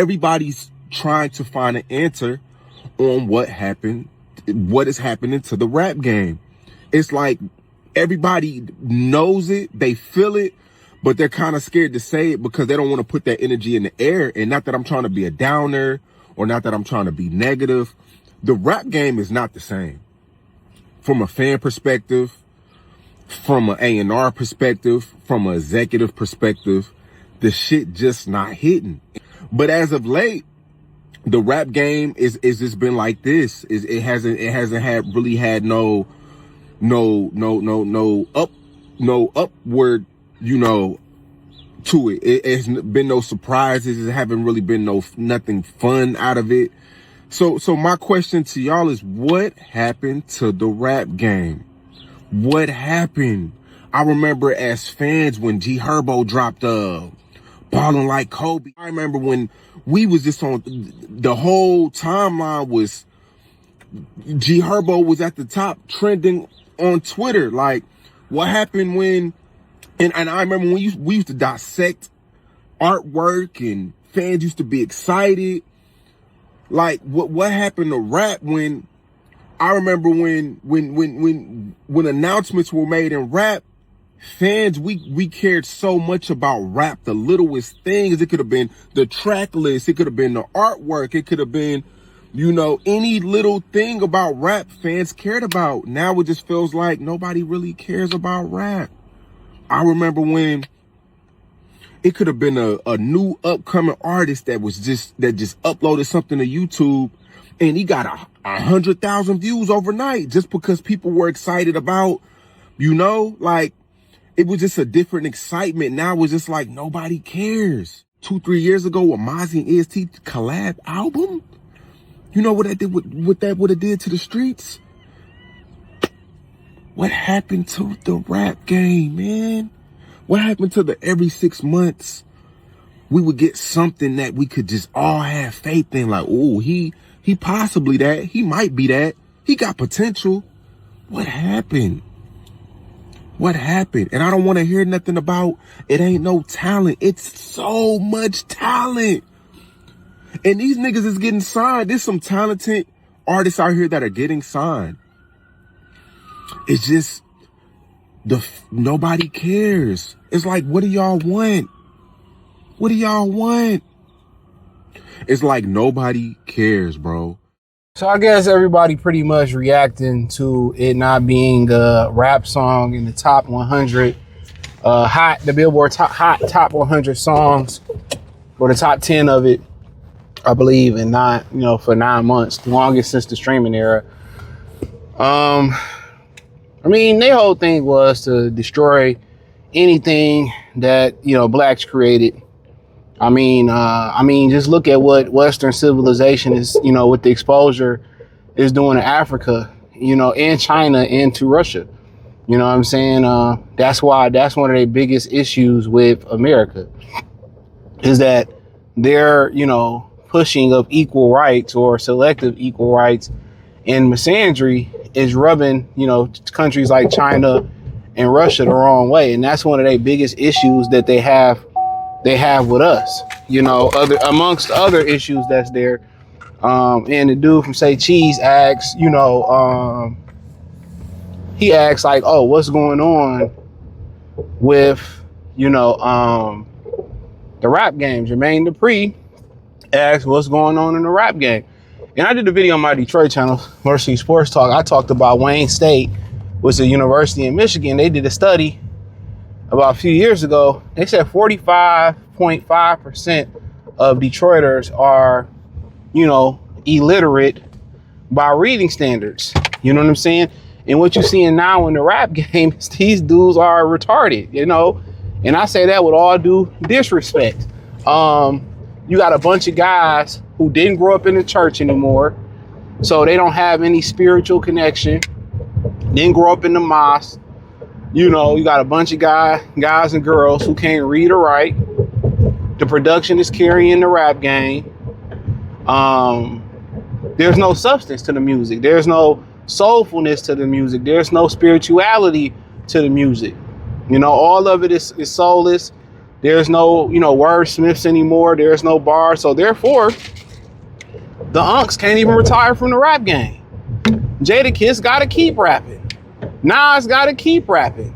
everybody's trying to find an answer on what is happening to the rap game. It's like everybody knows it, they feel it, but they're kind of scared to say it because they don't want to put that energy in the air. And not that I'm trying to be a downer or not that I'm trying to be negative. The rap game is not the same. From a fan perspective, from an A&R perspective, from an executive perspective, the shit just not hitting. But as of late, the rap game is just been like this. It hasn't really had no upward, to it. It's been no surprises. It haven't really been nothing fun out of it. So my question to y'all is, what happened to the rap game? What happened? I remember as fans when G Herbo dropped Ballin' Like Kobe. I remember when we was just on, the whole timeline was G Herbo was at the top trending on Twitter. Like, what happened when, and I remember when we used to dissect artwork and fans used to be excited. Like, what happened to rap when, I remember when announcements were made in rap, fans, we cared so much about rap, the littlest things. It could have been the track list. It could have been the artwork. It could have been, any little thing about rap fans cared about. Now it just feels like nobody really cares about rap. I remember when it could have been a new upcoming artist that just uploaded something to YouTube and he got 100,000 views overnight just because people were excited about, like, it was just a different excitement. Now it's just like nobody cares. 2-3 years ago, a Mozzie and EST collab album, you know what that did? What that would have did to the streets? What happened to the rap game, man? What happened to the every 6 months we would get something that we could just all have faith in? Like, oh, he possibly that. He might be that. He got potential. What happened? What happened? And I don't want to hear nothing about it ain't no talent. It's so much talent. And these niggas is getting signed. There's some talented artists out here that are getting signed. It's just nobody cares. It's like, what do y'all want? What do y'all want? It's like nobody cares, bro. So I guess everybody pretty much reacting to it not being a rap song in the top 100, the Billboard top 100 songs, or the top 10 of it, I believe, and not, for 9 months, the longest since the streaming era. Their whole thing was to destroy anything that, blacks created. Just look at what Western civilization is, with the exposure is doing to Africa, and China and to Russia. You know what I'm saying? That's one of their biggest issues with America is that they're, pushing of equal rights or selective equal rights, and misandry is rubbing, countries like China and Russia the wrong way. And that's one of their biggest issues that they have with us, amongst other issues that's there. And the dude from Say Cheese asks, he asks like, oh, what's going on with, the rap game? Jermaine Dupri asks what's going on in the rap game. And I did a video on my Detroit channel, Mercy Sports Talk. I talked about Wayne State, was a university in Michigan. They did a study about a few years ago. They said 45.5% of Detroiters are, illiterate by reading standards. You know what I'm saying? And what you're seeing now in the rap game is these dudes are retarded, and I say that with all due disrespect. You got a bunch of guys who didn't grow up in the church anymore, so they don't have any spiritual connection, didn't grow up in the mosque. You got a bunch of guys and girls who can't read or write. The production is carrying the rap game. There's no substance to the music. There's no soulfulness to the music. There's no spirituality to the music. All of it is soulless. There's no, wordsmiths anymore. There's no bars. So therefore, the unks can't even retire from the rap game. Jadakiss got to keep rapping. Nas got to keep rapping.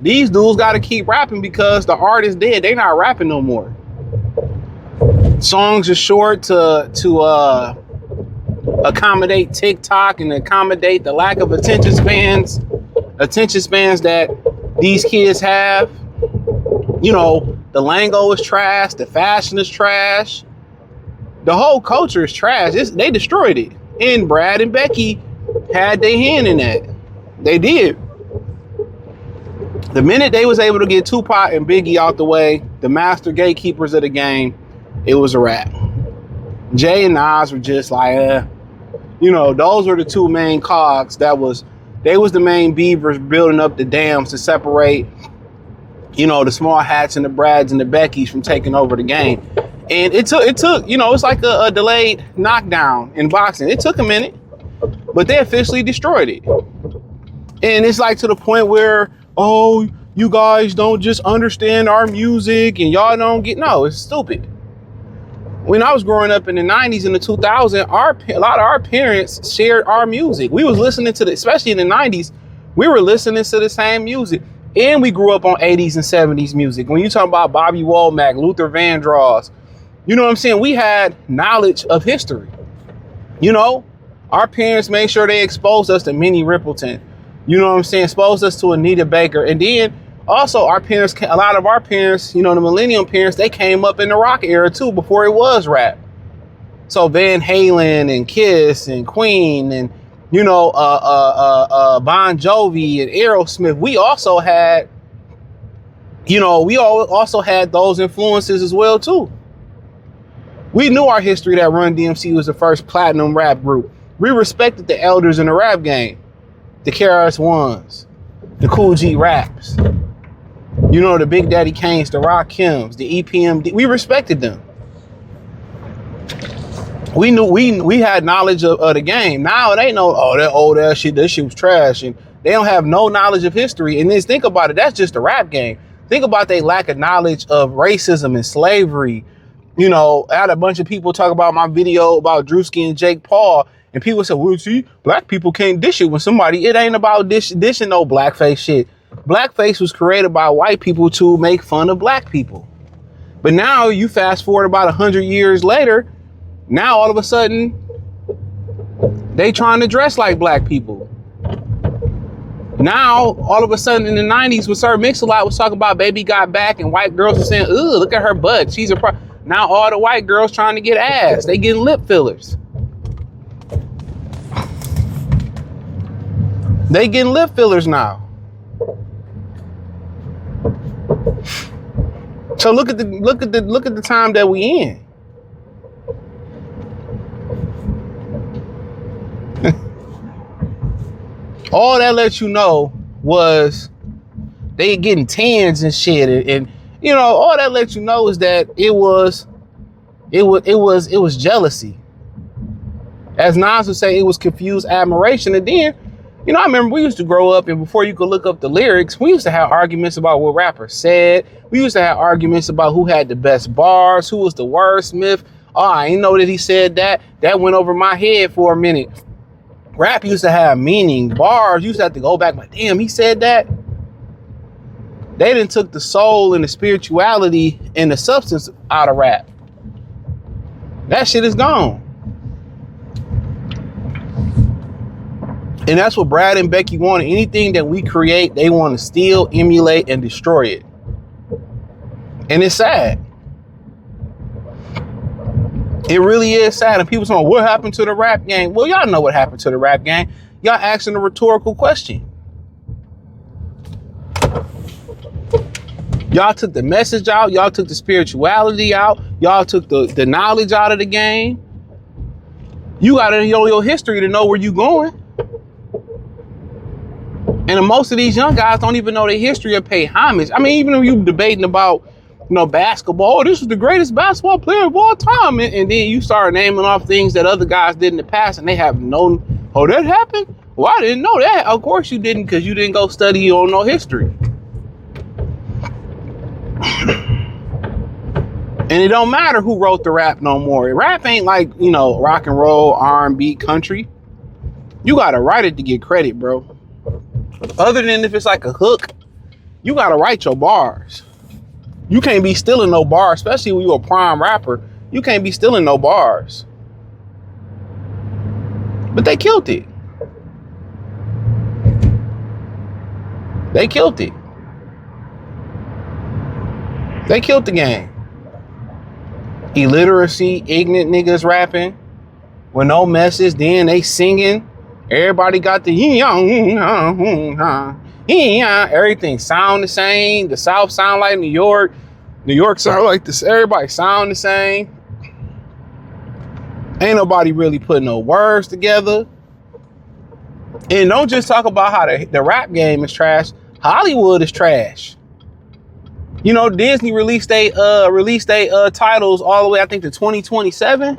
These dudes got to keep rapping because the artist dead. They not rapping no more. Songs are short to accommodate TikTok and accommodate the lack of attention spans that these kids have. The lingo is trash. The fashion is trash. The whole culture is trash. They destroyed it. And Brad and Becky had their hand in that. They did. The minute they was able to get Tupac and Biggie out the way, the master gatekeepers of the game, it was a wrap. Jay and Nas were just like, those were the two main cogs. They was the main beavers building up the dams to separate, the small hats and the Brads and the Beckys from taking over the game. And it took, it's like a delayed knockdown in boxing. It took a minute, but they officially destroyed it. And it's like to the point where, oh, you guys don't just understand our music and y'all don't get, no, it's stupid. When I was growing up in the 90s and the 2000s, a lot of our parents shared our music. We was listening to especially in the 90s, we were listening to the same music. And we grew up on 80s and 70s music. When you talk about Bobby Womack, Luther Vandross, you know what I'm saying? We had knowledge of history. Our parents made sure they exposed us to Minnie Riperton. You know what I'm saying? Exposed us to Anita Baker. And then also a lot of our parents, the millennium parents, they came up in the rock era too, before it was rap. So Van Halen and Kiss and Queen and, Bon Jovi and Aerosmith. We also had, those influences as well too. We knew our history that Run DMC was the first platinum rap group. We respected the elders in the rap game. The KRS-Ones, the Cool G Raps, the Big Daddy Kanes, the Rakims, the EPMD. We respected them. We knew we had knowledge of the game. Now they know, that old ass shit, this shit was trash, and they don't have no knowledge of history. And then think about it, that's just the rap game. Think about their lack of knowledge of racism and slavery. I had a bunch of people talk about my video about Drewski and Jake Paul. And people say, well, see, black people can't dish it when somebody, it ain't about dishing no blackface shit. Blackface was created by white people to make fun of black people. But now you fast forward about 100 years later, now all of a sudden, they trying to dress like black people. Now, all of a sudden in the 90s, when Sir Mix-a-Lot was talking about Baby Got Back and white girls were saying, ugh, look at her butt, she's a now all the white girls trying to get ass, they getting lip fillers. They getting lip fillers now. So look at the time that we in. All that lets you know was they getting tans and shit, and all that lets you know is that it was jealousy. As Nas would say, it was confused admiration. And then, I remember we used to grow up, and before you could look up the lyrics, we used to have arguments about what rappers said. We used to have arguments about who had the best bars, who was the wordsmith. Oh, I didn't know that he said that. That went over my head for a minute. Rap used to have meaning. Bars used to have to go back, like, damn, he said that. They done took the soul and the spirituality and the substance out of rap. That shit is gone. And that's what Brad and Becky wanted. Anything that we create, they want to steal, emulate, and destroy it. And it's sad. It really is sad. And people say, what happened to the rap game? Well, y'all know what happened to the rap game. Y'all asking a rhetorical question. Y'all took the message out. Y'all took the spirituality out. Y'all took the knowledge out of the game. You got to know your history to know where you going. And most of these young guys don't even know their history or pay homage. I mean, even if you debating about, basketball, this was the greatest basketball player of all time. And then you start naming off things that other guys did in the past and they have no, that happened? Well, I didn't know that. Of course you didn't, because you didn't go study. You don't know history. And it don't matter who wrote the rap no more. Rap ain't like, you know, rock and roll, R&B, country. You gotta write it to get credit, bro. Other than if it's like a hook, you gotta write your bars. You can't be stealing no bars, especially when you're a prime rapper. You can't be stealing no bars. But they killed it. They killed it. They killed the game. Illiteracy, ignorant niggas rapping with no message. Then they singing. Everybody got the everything sound the same. The South sound like New York. New York sound like this. Everybody sound the same. Ain't nobody really putting no words together. And don't just talk about how the rap game is trash. Hollywood is trash. You know, Disney released they titles all the way, I think, to 2027.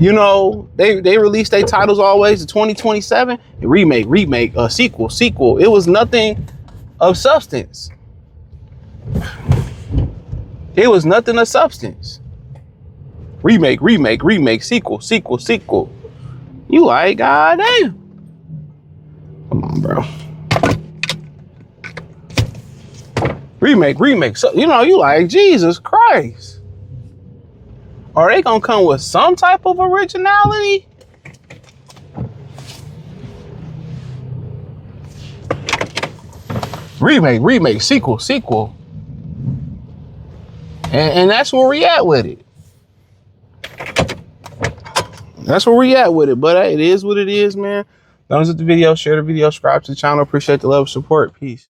You know, they released their titles always to 2027. Remake, sequel. It was nothing of substance. It was nothing of substance. Remake, sequel. You like, god damn. Come on, bro. Remake. So, you know, you like, Jesus Christ. Are they gonna come with some type of originality? Remake, sequel. And that's where we at with it. But it is what it is, man. Thumbs up the video, share the video, subscribe to the channel. Appreciate the love and support. Peace.